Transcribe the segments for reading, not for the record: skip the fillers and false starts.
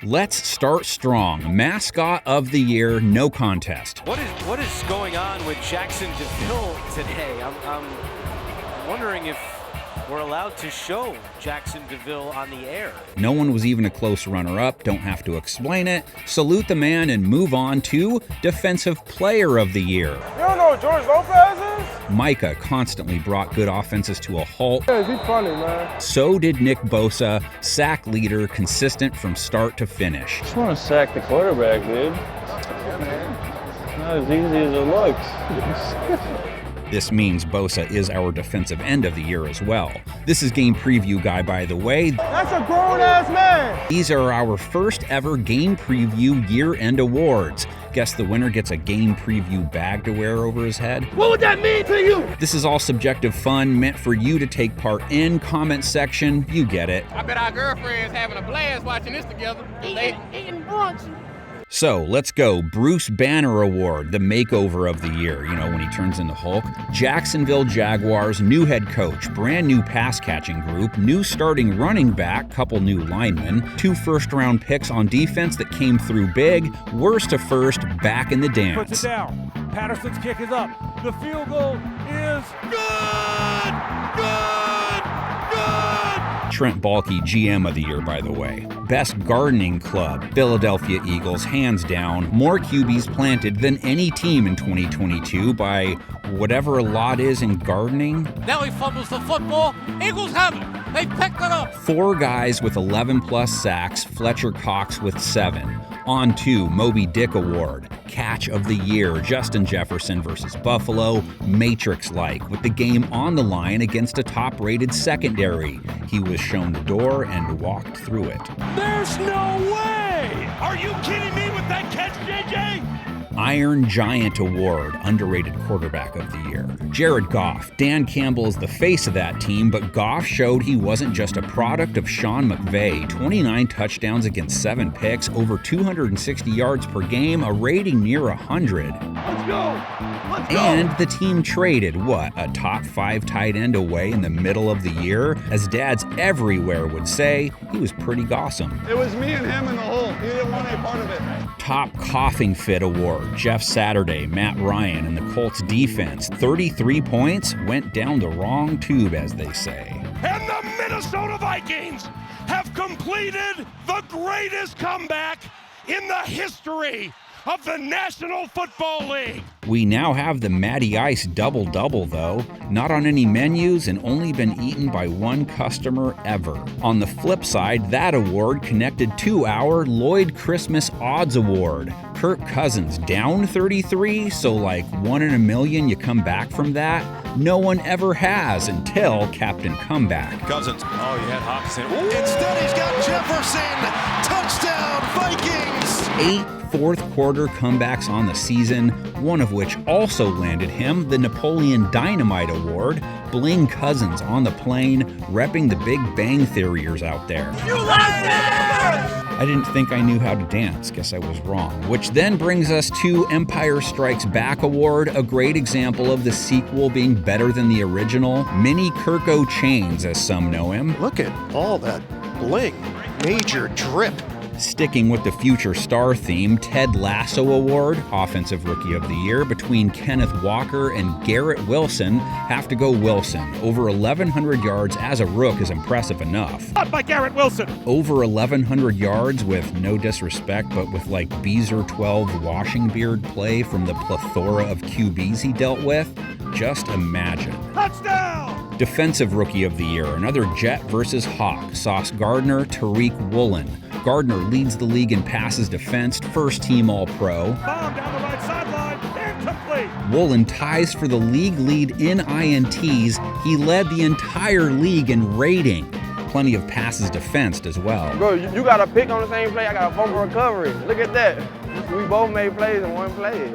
Let's start strong. Mascot of the year, no contest. What is going on with Jackson DeVille today? I'm wondering if we're allowed to show Jackson DeVille on the air. No one was even a close runner-up, don't have to explain it. Salute the man and move on to Defensive Player of the Year. You don't know who George Lopez is? Micah constantly brought good offenses to a halt. Yeah, he's funny, man. So did Nick Bosa, sack leader, consistent from start to finish. Just want to sack the quarterback, dude. Not as easy as it looks. This means Bosa is our defensive end of the year as well. This is Game Preview Guy, by the way. That's a grown-ass man! These are our first ever Game Preview year-end awards. Guess the winner gets a Game Preview bag to wear over his head? What would that mean to you? This is all subjective fun meant for you to take part in. Comment section, you get it. I bet our girlfriends having a blast watching this together. Eating brunch. So let's go. Bruce Banner Award, the makeover of the year, you know, when he turns into Hulk. Jacksonville Jaguars, new head coach, brand new pass catching group, new starting running back, couple new linemen, 2 first-round picks on defense that came through big, worst to first, back in the dance. Puts it down. Patterson's kick is up. The field goal is good! Good! Good! Trent Baalke, GM of the year, by the way. Best gardening club, Philadelphia Eagles, hands down. More QBs planted than any team in 2022 by whatever a lot is in gardening. Now he fumbles the football. Eagles have it. They picked it up. 4 guys with 11+ sacks, Fletcher Cox with 7. On to Moby Dick Award, Catch of the Year, Justin Jefferson versus Buffalo, Matrix-like, with the game on the line against a top-rated secondary. He was shown the door and walked through it. There's no way! Are you kidding me with that catch, JJ? Iron Giant Award, Underrated Quarterback of the Year. Jared Goff. Dan Campbell is the face of that team, but Goff showed he wasn't just a product of Sean McVay. 29 touchdowns against 7 picks, over 260 yards per game, a rating near 100. Let's go! Let's go! And the team traded, a top 5 tight end away in the middle of the year? As dads everywhere would say, he was pretty awesome. It was me and him in the hole. He didn't want any part of it. Top Coughing Fit Award, Jeff Saturday, Matt Ryan, and the Colts defense. 33 points, went down the wrong tube, as they say. And the Minnesota Vikings have completed the greatest comeback in the history of the National Football League. We now have the Matty Ice double-double, though. Not on any menus and only been eaten by 1 customer ever. On the flip side, that award connected to our Lloyd Christmas Odds Award. Kirk Cousins down 33, so like 1 in a million you come back from that? No one ever has until Captain Comeback. Cousins. Oh, you had Hopkins. Instead, he's got Jefferson. Touchdown, Vikings. 8 fourth-quarter comebacks on the season, one of which also landed him the Napolean Dynamite Award. Bling Cousins on the plane, repping the Big Bang Theoryers out there. You like it! I didn't think I knew how to dance. Guess I was wrong. Which then brings us to Empire Strikes Back Award, a great example of the sequel being better than the original. Mini Kirko Chains, as some know him. Look at all that bling. Major drip. Sticking with the future star theme, Ted Lasso Award, Offensive Rookie of the Year, between Kenneth Walker and Garrett Wilson. Have to go Wilson. Over 1,100 yards as a rook is impressive enough. Not by Garrett Wilson. Over 1,100 yards with, no disrespect, but with like Beezer 12 washing beard play from the plethora of QBs he dealt with. Just imagine. Touchdown! Defensive Rookie of the Year, another Jet versus Hawk, Sauce Gardner, Tariq Woolen. Gardner leads the league in passes defensed, first team All-Pro. Bomb down the right sideline, incomplete. Woolen ties for the league lead in INTs. He led the entire league in rating. Plenty of passes defensed as well. Bro, you got a pick on the same play. I got a fumble recovery. Look at that. We both made plays in one play.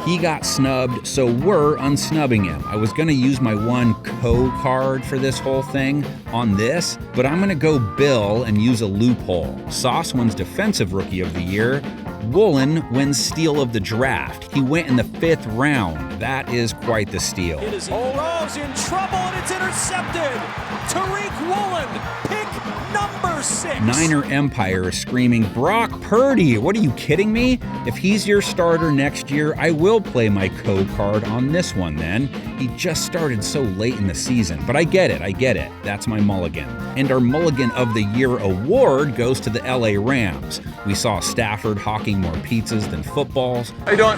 He got snubbed, so we're unsnubbing him. I was going to use my one co-card for this whole thing on this, but I'm going to go Bill and use a loophole. Sauce wins Defensive Rookie of the Year. Woolen wins Steal of the Draft. He went in the 5th round. That is quite the steal. Oro's in trouble and it's intercepted. Tariq Woolen, pick number 6. Niner Empire is screaming, Brock Purdy, what are you kidding me? If he's your starter next year, I will play my co-card on this one then. He just started so late in the season, but I get it. That's my mulligan. And our Mulligan of the Year award goes to the LA Rams. We saw Stafford hawking more pizzas than footballs. How you doing?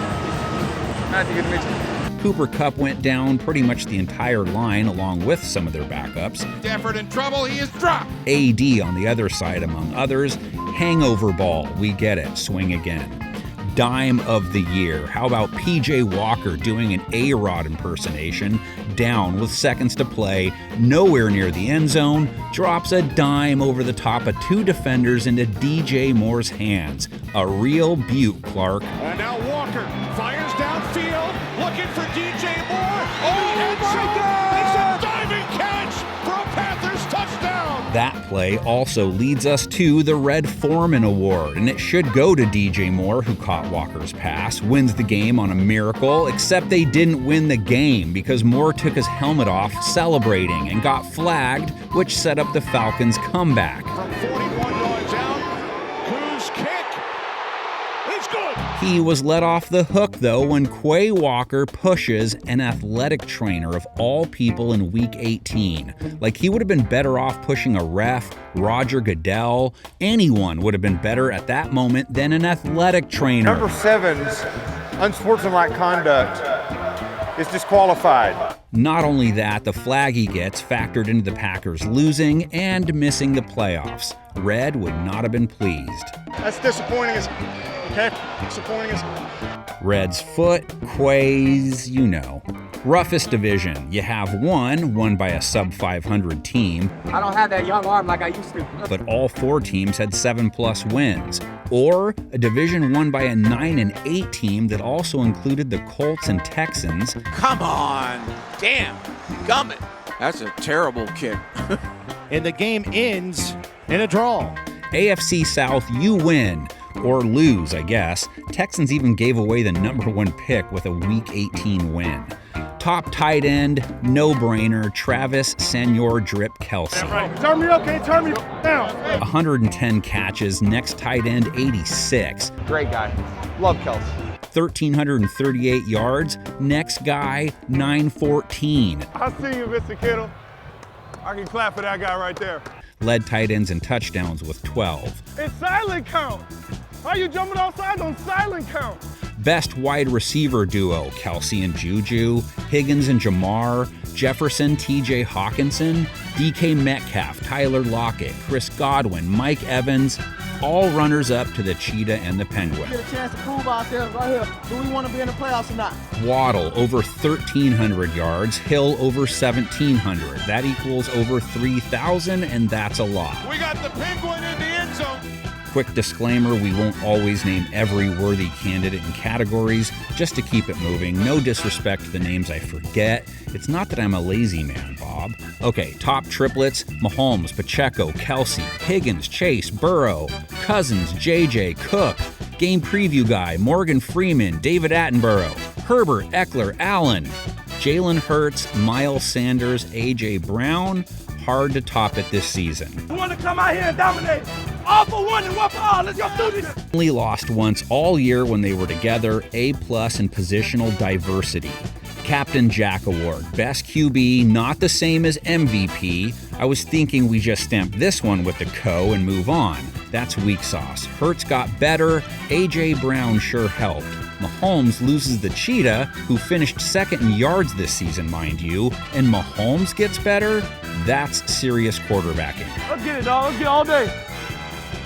Matthew, good to meet you. Cooper Kupp went down pretty much the entire line along with some of their backups. Stafford in trouble, he is dropped. AD on the other side among others. Hangover ball, we get it, swing again. Dime of the Year, how about PJ Walker doing an A-Rod impersonation, down with seconds to play, nowhere near the end zone, drops a dime over the top of 2 defenders into DJ Moore's hands. A real beaut, Clark. And now Walker fires downfield, looking for DJ Moore. Oh my God! It's a diving catch for a Panthers touchdown. That play also leads us to the Red Foreman Award, and it should go to DJ Moore, who caught Walker's pass, wins the game on a miracle, except they didn't win the game because Moore took his helmet off celebrating and got flagged, which set up the Falcons' comeback. From 41 yards out, Cruz kick. It's good. He was let off the hook, though, when Quay Walker pushes an athletic trainer of all people in Week 18. Like, he would have been better off pushing a ref, Roger Goodell. Anyone would have been better at that moment than an athletic trainer. Number 7's unsportsmanlike conduct is disqualified. Not only that, the flag he gets factored into the Packers losing and missing the playoffs. Red would not have been pleased. That's disappointing as disappointing as Red's foot, Quay's, you know. Roughest Division. You have one won by a sub-500 team. I don't have that young arm like I used to. But all 4 teams had 7+ wins. Or a division won by a 9-8 team that also included the Colts and Texans. Come on. Damn. Gummit. That's a terrible kick. And the game ends in a draw. AFC South, you win. Or lose, I guess. Texans even gave away the number 1 pick with a Week 18 win. Top tight end, no-brainer, Travis Senor Drip Kelce. Turn me up, can't turn me down. 110 catches, next tight end, 86. Great guy. Love Kelce. 1,338 yards, next guy, 914. I see you, Mr. Kittle. I can clap for that guy right there. Led tight ends and touchdowns with 12. It's silent count. How you jumping outside on silent count? Best wide receiver duo, Kelce and Juju, Higgins and Jamar, Jefferson, TJ Hawkinson, DK Metcalf, Tyler Lockett, Chris Godwin, Mike Evans, all runners-up to the Cheetah and the Penguin. Get a chance to prove ourselves right here. Do we want to be in the playoffs or not? Waddle over 1,300 yards, Hill over 1,700. That equals over 3,000, and that's a lot. We got the Penguin in the end zone. Quick disclaimer, we won't always name every worthy candidate in categories, just to keep it moving. No disrespect to the names I forget. It's not that I'm a lazy man, Bob. Okay, top triplets, Mahomes, Pacheco, Kelce, Higgins, Chase, Burrow, Cousins, JJ, Cook. Game preview guy, Morgan Freeman, David Attenborough, Herbert, Eckler, Allen, Jalen Hurts, Miles Sanders, A.J. Brown. Hard to top it this season. We want to come out here and dominate. All for one and one for all. Let's go do this. Only lost once all year when they were together. A+ in positional diversity. Captain Jack Award. Best QB, not the same as MVP. I was thinking we just stamp this one with the co and move on. That's weak sauce. Hurts got better. A.J. Brown sure helped. Mahomes loses the Cheetah, who finished second in yards this season, mind you, and Mahomes gets better? That's serious quarterbacking. Let's get it, dog. Let's get all day.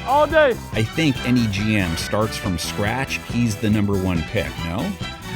All day. I think any GM starts from scratch, he's the number 1 pick, no?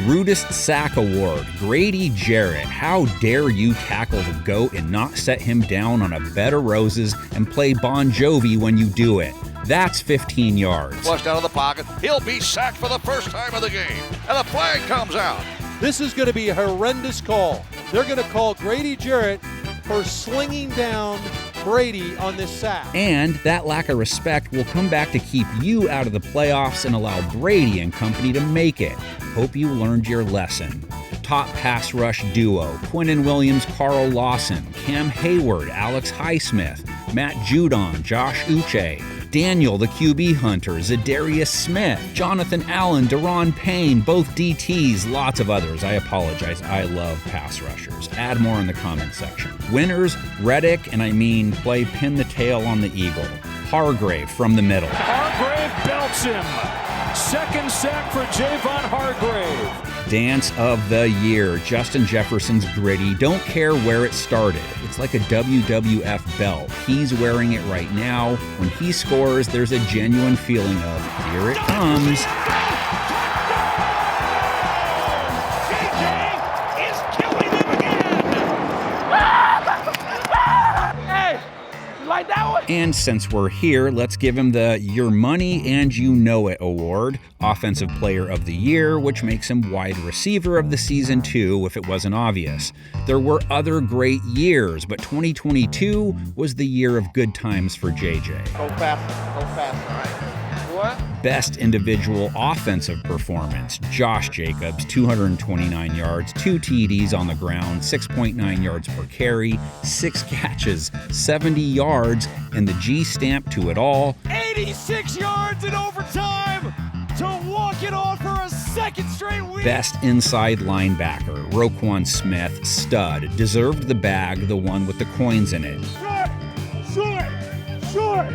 Rudest Sack Award, Grady Jarrett. How dare you tackle the GOAT and not set him down on a bed of roses and play Bon Jovi when you do it? That's 15 yards. Flushed out of the pocket. He'll be sacked for the first time of the game. And the flag comes out. This is going to be a horrendous call. They're going to call Grady Jarrett for slinging down Brady on this sack. And that lack of respect will come back to keep you out of the playoffs and allow Brady and company to make it. Hope you learned your lesson. Top pass rush duo, Quinnen Williams, Carl Lawson, Cam Hayward, Alex Highsmith. Matt Judon, Josh Uche, Daniel the QB Hunter, Zadarius Smith, Jonathan Allen, Deron Payne, both DTs, lots of others. I apologize. I love pass rushers. Add more in the comment section. Winners, Reddick, and I mean play pin the tail on the eagle. Hargrave from the middle. Hargrave belts him. Second sack for Javon Hargrave. Dance of the year, Justin Jefferson's gritty. Don't care where it started. It's like a WWF belt. He's wearing it right now. When he scores, there's a genuine feeling of, here it comes. And since we're here, let's give him the Your Money and You Know It award, Offensive Player of the Year, which makes him Wide Receiver of the Season too, if it wasn't obvious. There were other great years, but 2022 was the year of good times for JJ. Go faster, all right? What? Best individual offensive performance, Josh Jacobs, 229 yards, 2 TDs on the ground, 6.9 yards per carry, 6 catches, 70 yards, and the G stamp to it all. 86 yards in overtime to walk it off for a second straight week. Best inside linebacker, Roquan Smith, stud, deserved the bag, the one with the coins in it. Short.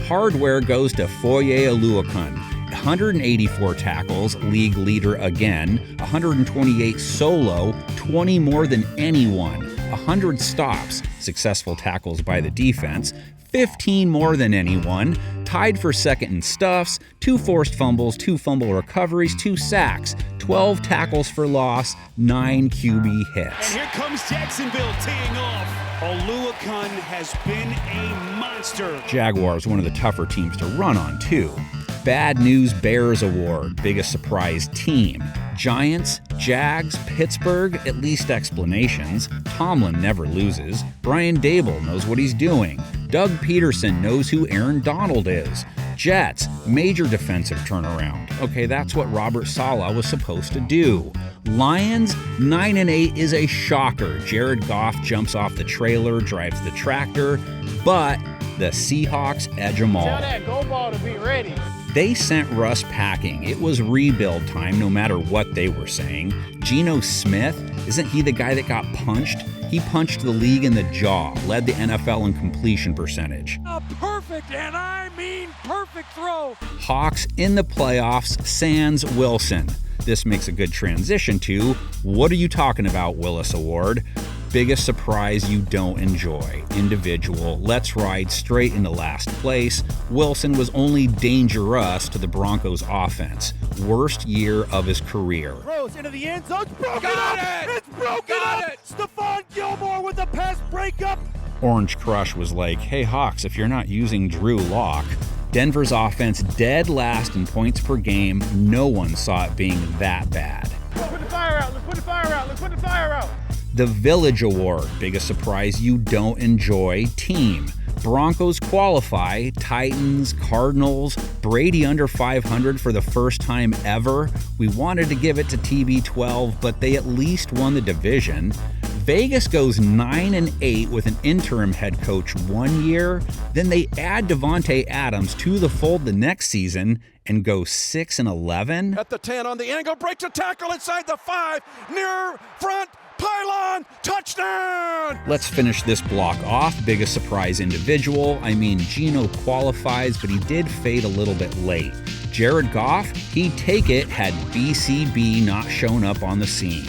Hardware goes to Foye Oluokun. 184 tackles, league leader again, 128 solo, 20 more than anyone, 100 stops, successful tackles by the defense, 15 more than anyone, tied for second in stuffs, 2 forced fumbles, 2 fumble recoveries, 2 sacks, 12 tackles for loss, 9 QB hits. And here comes Jacksonville teeing off. Oluokun has been a monster. Jaguars, one of the tougher teams to run on, too. Bad News Bears Award, biggest surprise team. Giants, Jags, Pittsburgh, at least explanations. Tomlin never loses. Brian Dable knows what he's doing. Doug Peterson knows who Aaron Donald is. Jets, major defensive turnaround. Okay, that's what Robert Saleh was supposed to do. Lions, 9-8 is a shocker. Jared Goff jumps off the trailer, drives the tractor, but the Seahawks edge them all. Tell that go ball to be ready. They sent Russ packing. It was rebuild time no matter what they were saying. Geno Smith, isn't he the guy that got punched? He punched the league in the jaw, led the NFL in completion percentage. A perfect, and I mean perfect throw. Hawks in the playoffs, sans Wilson. This makes a good transition to, what are you talking about, Willis Award? Biggest surprise you don't enjoy. Individual, let's ride straight into last place. Wilson was only dangerous to the Broncos offense. Worst year of his career. Throws into the end zone. It's broken Got up. it. It's broken Got up. it. Stephon Gilmore with the pass breakup. Orange Crush was like, hey Hawks, if you're not using Drew Lock. Denver's offense dead last in points per game. No one saw it being that bad. Let's put the fire out. Let's put the fire out. Let's put the fire out. The Village Award, biggest surprise you don't enjoy, team. Broncos qualify, Titans, Cardinals, Brady under 500 for the first time ever. We wanted to give it to TB12, but they at least won the division. Vegas goes 9-8 with an interim head coach 1 year. Then they add Devontae Adams to the fold the next season and go 6-11. At the 10 on the angle, breaks a tackle inside the 5, near front. Pylon, touchdown! Let's finish this block off. Biggest surprise individual. I mean, Geno qualifies, but he did fade a little bit late. Jared Goff, he'd take it had BCB not shown up on the scene.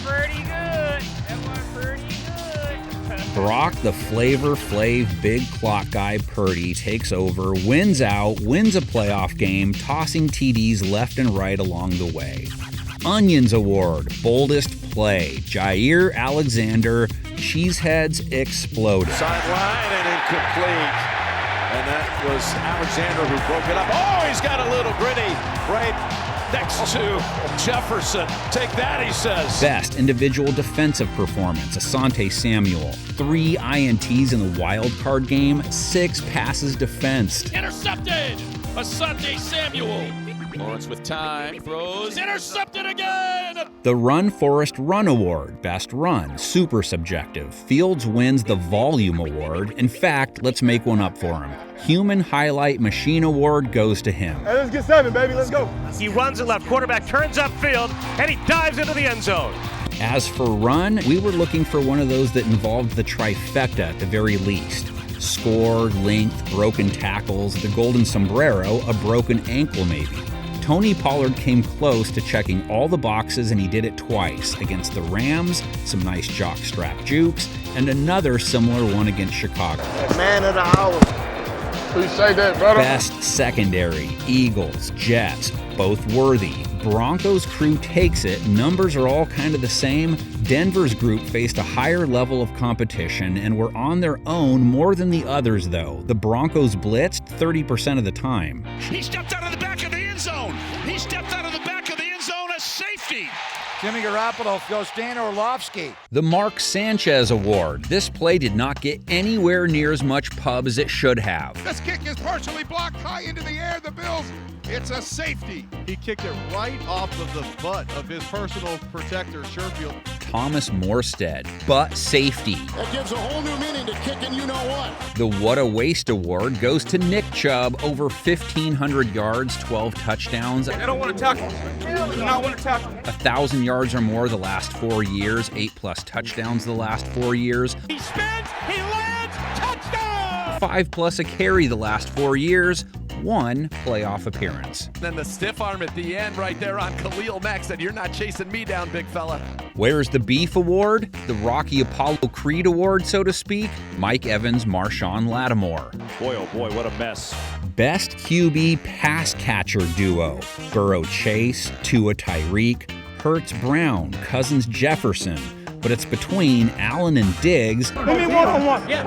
Pretty good. That was pretty good. Brock, the Flavor Flav big clock guy Purdy, takes over, wins out, wins a playoff game, tossing TDs left and right along the way. Onions Award, boldest play, Jair Alexander, cheeseheads exploded. Sideline and incomplete. And that was Alexander who broke it up. Oh, he's got a little gritty right next to Jefferson. Take that, he says. Best individual defensive performance, Asante Samuel. 3 INTs in the wild card game, 6 passes defensed. Intercepted. Asante Samuel. Lawrence with time, throws, intercepted again! The Run Forest Run Award, Best Run, super subjective. Fields wins the Volume Award. In fact, let's make one up for him. Human Highlight Machine Award goes to him. Hey, let's get 7, baby. Let's go. He runs it left. Quarterback turns upfield, and he dives into the end zone. As for run, we were looking for one of those that involved the trifecta at the very least. Score, length, broken tackles, the golden sombrero, a broken ankle maybe. Tony Pollard came close to checking all the boxes, and he did it twice against the Rams, some nice jockstrap jukes, and another similar one against Chicago. Man of the hour. Appreciate that, brother. Best secondary, Eagles, Jets, both worthy. Broncos crew takes it. Numbers are all kind of the same. Denver's group faced a higher level of competition and were on their own more than the others, though. The Broncos blitzed 30% of the time. He stepped out of the back of the end zone. He stepped out of the back of the end zone as safety. Jimmy Garoppolo goes Dan Orlovsky. The Mark Sanchez Award. This play did not get anywhere near as much pub as it should have. This kick is partially blocked high into the air. The Bills, it's a safety. He kicked it right off of the butt of his personal protector, Sherfield. Thomas Morstead, but safety. That gives a whole new meaning to kicking you-know-what. The What a Waste Award goes to Nick Chubb, over 1,500 yards, 12 touchdowns. They don't want to tackle. They do not want to tackle. 1,000 yards or more the last 4 years, 8+ touchdowns the last 4 years. He spins, he lands, touchdown! 5+ a carry the last 4 years, 1 playoff appearance. Then the stiff arm at the end right there on Khalil Mack said, "You're not chasing me down, big fella." Where's the Beef Award? The Rocky Apollo Creed Award, so to speak? Mike Evans, Marshawn Lattimore. Boy, oh boy, what a mess. Best QB Pass Catcher Duo. Burrow Chase, Tua Tyreek, Hurts Brown, Cousins Jefferson. But it's between Allen and Diggs. Give me one-on-one. Yeah.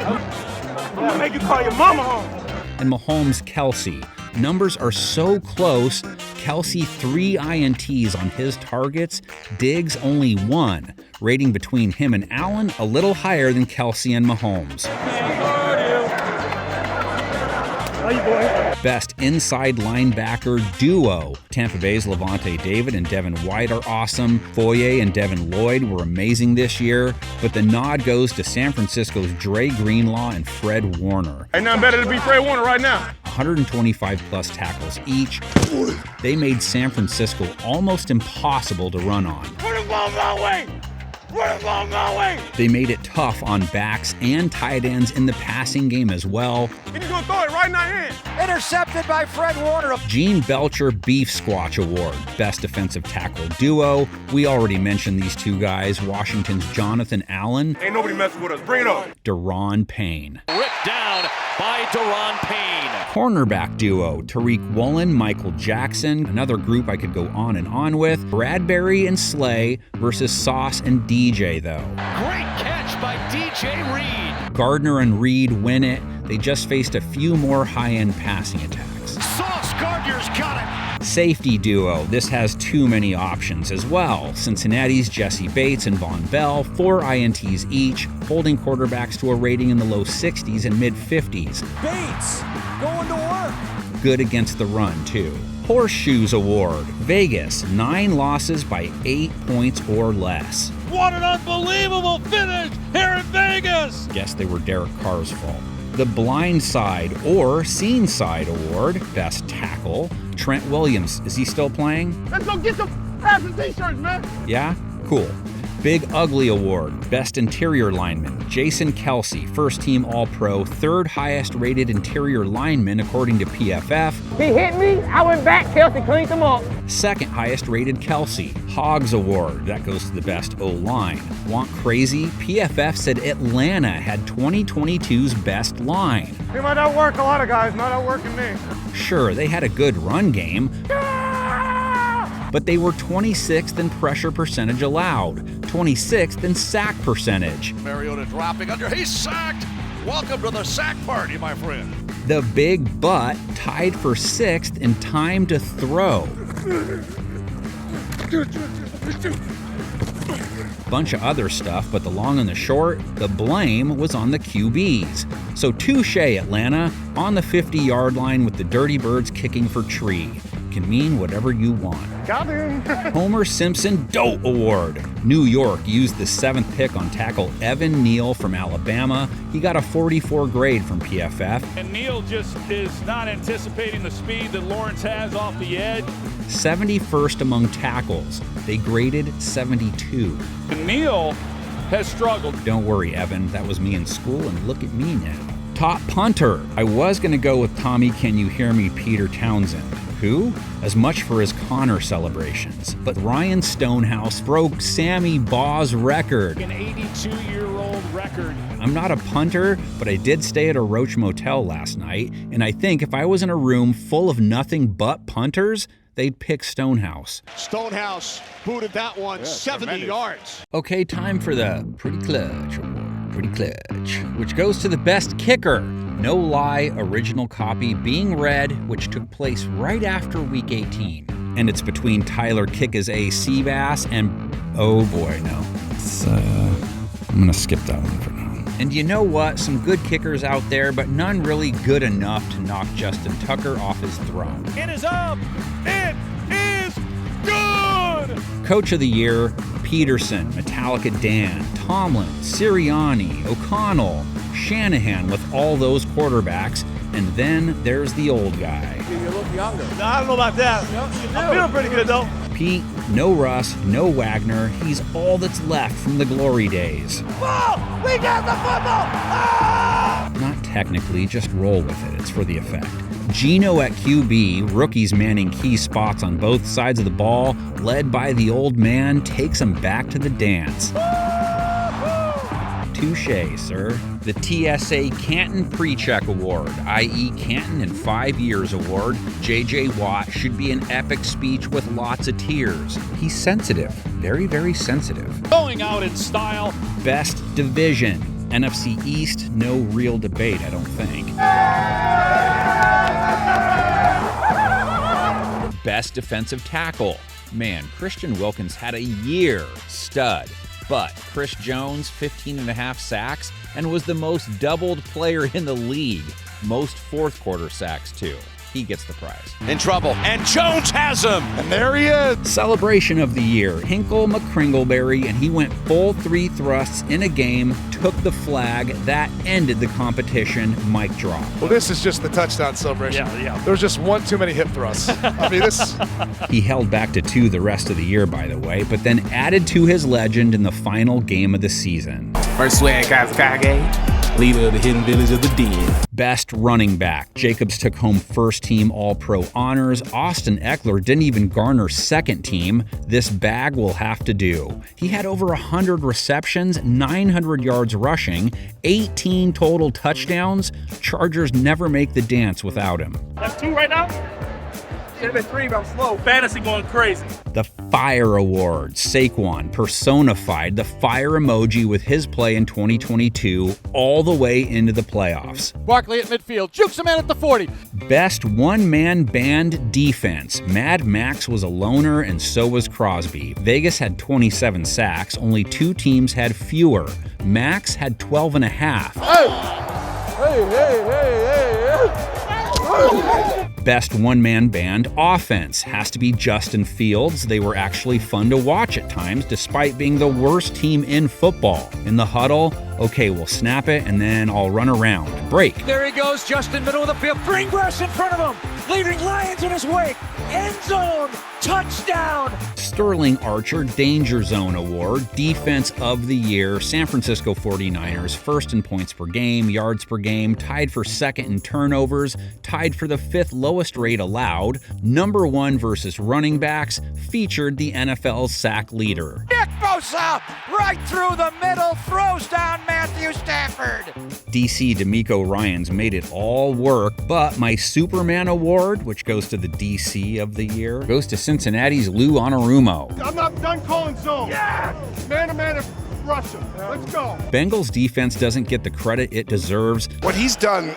I'm going to make you call your mama home. And Mahomes Kelsey. Numbers are so close. Kelsey 3 INTs on his targets, Diggs only 1. Rating between him and Allen a little higher than Kelsey and Mahomes. Best inside linebacker duo. Tampa Bay's Levante David and Devin White are awesome. Foye and Devin Lloyd were amazing this year. But the nod goes to San Francisco's Dre Greenlaw and Fred Warner. Ain't nothing better to be Fred Warner right now. 125+ tackles each. They made San Francisco almost impossible to run on. Put the ball my way! Put the ball my way! They made it tough on backs and tight ends in the passing game as well. He's gonna throw it right in our hand. Intercepted by Fred Warner. Gene Belcher Beef Squatch Award, Best Defensive Tackle Duo. We already mentioned these two guys, Washington's Jonathan Allen. Ain't nobody messing with us. Bring it on. Deron Payne. Ripped down by Deron Payne. Cornerback duo, Tariq Woolen, Michael Jackson. Another group I could go on and on with. Bradbury and Slay versus Sauce and DJ, though. Great catch by DJ Reed. Gardner and Reed win it. They just faced a few more high-end passing attacks. Sauce Gardner's got it. Safety duo. This has too many options as well. Cincinnati's Jesse Bates and Von Bell, 4 INTs each, holding quarterbacks to a rating in the low 60s and mid-50s. Bates going to work. Good against the run, too. Horseshoes Award. Vegas, 9 losses by 8 points or less. What an unbelievable finish here in Vegas! Guess they were Derek Carr's fault. The Blind Side or Scene Side Award, Best Tackle. Trent Williams, is he still playing? Let's go get some passing t-shirts, man. Yeah? Cool. Big Ugly Award, Best Interior Lineman. Jason Kelsey, first team All-Pro, 3rd highest rated interior lineman according to PFF. He hit me, I went back, Kelsey cleaned him up. 2nd highest rated Kelsey. Hogs Award, that goes to the best O-line. Want crazy? PFF said Atlanta had 2022's best line. He might outwork a lot of guys, not outworking me. Sure, they had a good run game, but they were 26th in pressure percentage allowed, 26th in sack percentage. Mariota dropping under, he's sacked! Welcome to the sack party, my friend. The Big Butt tied for 6th in time to throw. Bunch of other stuff, but the long and the short, the blame was on the QBs. So touche, Atlanta, on the 50-yard line with the Dirty Birds kicking for Tree. can mean whatever you want. Got him. Homer Simpson DOT Award. New York used the 7th pick on tackle Evan Neal from Alabama. He got a 44 grade from PFF. And Neal just is not anticipating the speed that Lawrence has off the edge. 71st among tackles. They graded 72. And Neal has struggled. Don't worry, Evan. That was me in school, and look at me now. Top punter. I was going to go with Tommy Can You Hear Me Peter Townsend. Who? As much for his Connor celebrations. But Ryan Stonehouse broke Sammy Baugh's record. An 82-year-old record. I'm not a punter, but I did stay at a Roach Motel last night, and I think if I was in a room full of nothing but punters, they'd pick Stonehouse. Stonehouse booted that one 70 yards. Okay, time for the Pretty Clutch Award. Pretty Clutch, which goes to the best kicker. No Lie original copy being read, which took place right after week 18. And it's between Tyler Kicka's A. Seabass and, oh boy, no. I'm gonna skip that one for now. And you know what? Some good kickers out there, but none really good enough to knock Justin Tucker off his throne. It is up. It is good. Coach of the Year, Peterson, Metallica Dan, Tomlin, Sirianni, O'Connell, Shanahan with all those quarterbacks, and then there's the old guy. You look younger. No, I don't know about that. I'm feeling pretty good, though. Pete, no Russ, no Wagner. He's all that's left from the glory days. Ball! We got the football! Ah! Not technically, just roll with it. It's for the effect. Geno at QB, rookies manning key spots on both sides of the ball, led by the old man, takes him back to the dance. Touché, sir. The TSA Canton Pre-Check Award, i.e. Canton in 5 Years Award. J.J. Watt should be an epic speech with lots of tears. He's sensitive. Very, very sensitive. Going out in style. Best Division. NFC East, no real debate, I don't think. Best defensive tackle. Man, Christian Wilkins had a year. Stud. But Chris Jones, 15.5 sacks, and was the most doubled player in the league. Most fourth quarter sacks, too. He gets the prize. In trouble, and Jones has him! And there he is! Celebration of the year, Hinkle McCringleberry, and he went full 3 thrusts in a game, took the flag, that ended the competition, mic drop. Well, this is just the touchdown celebration. Yeah. There was just one too many hip thrusts. I mean, this... He held back to 2 the rest of the year, by the way, but then added to his legend in the final game of the season. First swag, Kazakage, leader of the hidden village of the dead. Best running back. Jacobs took home first-team All-Pro honors. Austin Eckler didn't even garner second-team. This bag will have to do. He had over 100 receptions, 900 yards rushing, 18 total touchdowns. Chargers never make the dance without him. That's 2 right now? Should have been 3, but I'm slow. Fantasy going crazy. The Fire Award. Saquon personified the fire emoji with his play in 2022 all the way into the playoffs. Barkley at midfield, jukes him in at the 40. Best one-man band defense. Mad Max was a loner and so was Crosby. Vegas had 27 sacks. Only 2 teams had fewer. Max had 12.5. Best one-man band offense has to be Justin Fields. They were actually fun to watch at times, despite being the worst team in football. In the huddle, okay, we'll snap it, and then I'll run around. Break. There he goes, Justin, middle of the field. Greengrass in front of him, leaving Lions in his wake. End zone, touchdown. Sterling Archer Danger Zone Award, Defense of the Year. San Francisco 49ers, first in points per game, yards per game, tied for second in turnovers, tied for the 5th lowest rate allowed, number 1 versus running backs, featured the NFL's sack leader. Nick Bosa, right through the middle, throws down Matthew Stafford. DC D'Amico Ryans made it all work, but my Superman Award, which goes to the DC of the Year, goes to Cincinnati's Lou Anarumo. I'm not done calling zone. Yeah! Man-to-man Russia. Let's go. Bengals defense doesn't get the credit it deserves. What he's done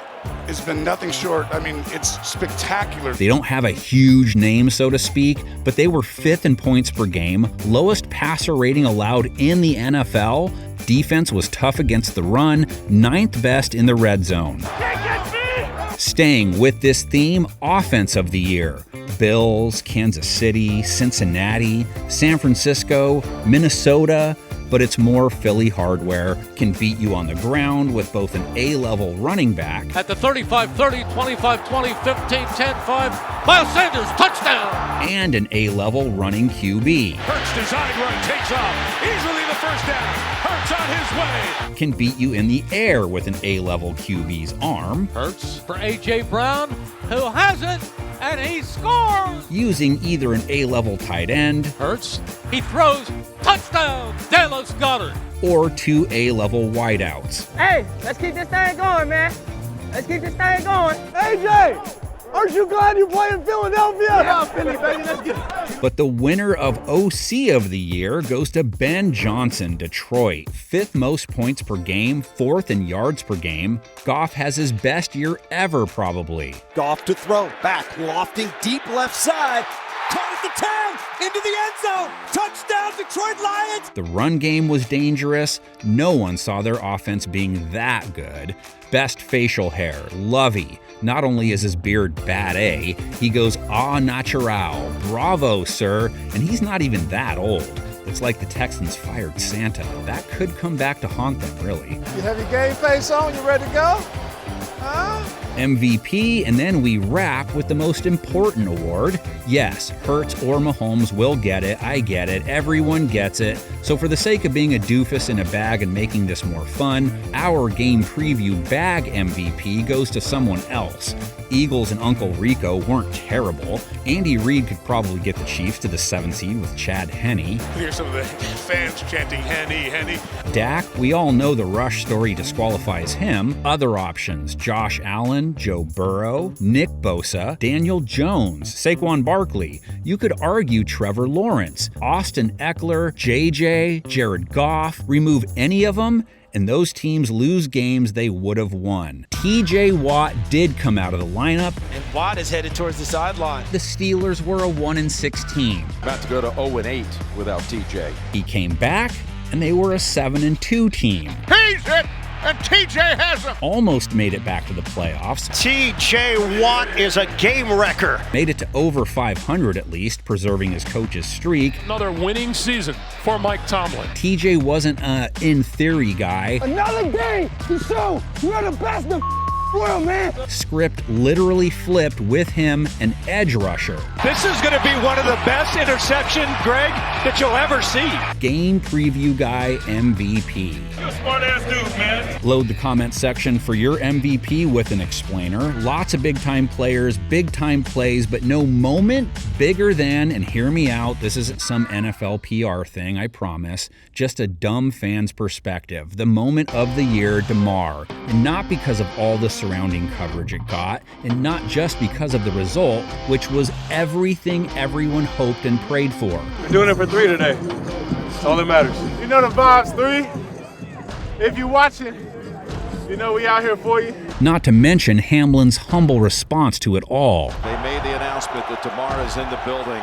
has been nothing short. I mean, it's spectacular. They don't have a huge name, so to speak, but they were 5th in points per game, lowest passer rating allowed in the NFL. Defense was tough against the run, 9th best in the red zone. Can't catch me! Staying with this theme, Offense of the Year. Bills, Kansas City, Cincinnati, San Francisco, Minnesota, but it's more Philly hardware. Can beat you on the ground with both an A-level running back At the 35-30, 25-20, 15-10-5, Miles Sanders, touchdown! and an A-level running QB. Hurts design run takes off. Easily the first down. Hurts on his way. Can beat you in the air with an A-level QB's arm. Hurts for A.J. Brown, who has it, and he scores! Using either an A-level tight end. Hurts, he throws, touchdown, Dallas Goedert! Or 2 A-level wideouts. Hey, let's keep this thing going, man. Let's keep this thing going. AJ, aren't you glad you play in Philadelphia? Yeah, Philly, baby, let's get it. But the winner of OC of the year goes to Ben Johnson, Detroit. 5th most points per game, 4th in yards per game. Goff has his best year ever, probably. Goff to throw, back, lofting, deep left side. Caught at the 10, into the end zone. Touchdown, Detroit Lions. The run game was dangerous. No one saw their offense being that good. Best facial hair, Lovey. Not only is his beard bad A, he goes au natural. Bravo, sir. And he's not even that old. It's like the Texans fired Santa. That could come back to haunt them, really. You have your game face on? You ready to go? Huh? MVP, and then we wrap with the most important award. Yes, Hurts or Mahomes will get it. I get it. Everyone gets it. So for the sake of being a doofus in a bag and making this more fun, our game preview bag MVP goes to someone else. Eagles and Uncle Rico weren't terrible. Andy Reid could probably get the Chiefs to the 7th seed with Chad Henne. Hear some of the fans chanting Henne, Henne. Dak, we all know the Rush story disqualifies him. Other options, Josh Allen, Joe Burrow, Nick Bosa, Daniel Jones, Saquon Barkley. You could argue Trevor Lawrence, Austin Eckler, JJ, Jared Goff. Remove any of them, and those teams lose games they would have won. TJ Watt did come out of the lineup. And Watt is headed towards the sideline. The Steelers were a 1-6 team. About to go to 0-8 without TJ. He came back, and they were a 7-2 team. He's hit, and TJ has him. Almost made it back to the playoffs. TJ Watt is a game wrecker. Made it to over 500 at least, preserving his coach's streak. Another winning season for Mike Tomlin. TJ wasn't a in-theory guy. Another day to show you're the best in the world, man. Script literally flipped with him, an edge rusher. This is going to be one of the best interception, Greg, that you'll ever see. Game preview guy MVP. You're a smart-ass dude, man. Load the comment section for your MVP with an explainer. Lots of big-time players, big-time plays, but no moment bigger than, and hear me out, this isn't some NFL PR thing, I promise, just a dumb fan's perspective. The moment of the year, DeMar. And not because of all the surrounding coverage it got, and not just because of the result, which was everything everyone hoped and prayed for. We're doing it for 3 today. That's all that matters. You know the vibes, 3. If you're watching, you know we out here for you. Not to mention Hamlin's humble response to it all. They made the announcement that DeMar is in the building,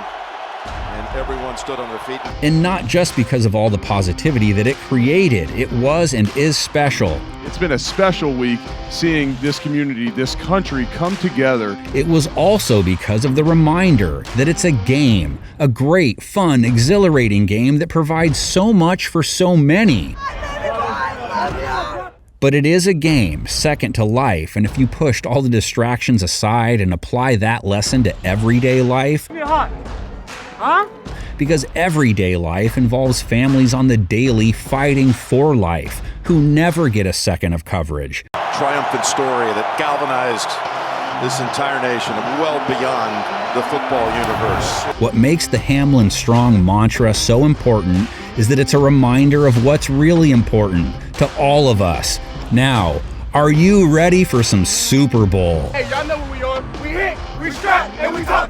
and everyone stood on their feet. And not just because of all the positivity that it created. It was and is special. It's been a special week seeing this community, this country come together. It was also because of the reminder that it's a game, a great, fun, exhilarating game that provides so much for so many. But it is a game, second to life, and if you pushed all the distractions aside and apply that lesson to everyday life, Huh? because everyday life involves families on the daily fighting for life who never get a second of coverage. Triumphant story that galvanized this entire nation well beyond the football universe. What makes the Hamlin Strong mantra so important is that it's a reminder of what's really important to all of us. Now, are you ready for some Super Bowl? Hey, y'all know what we on. We hit, we strap, and we talk.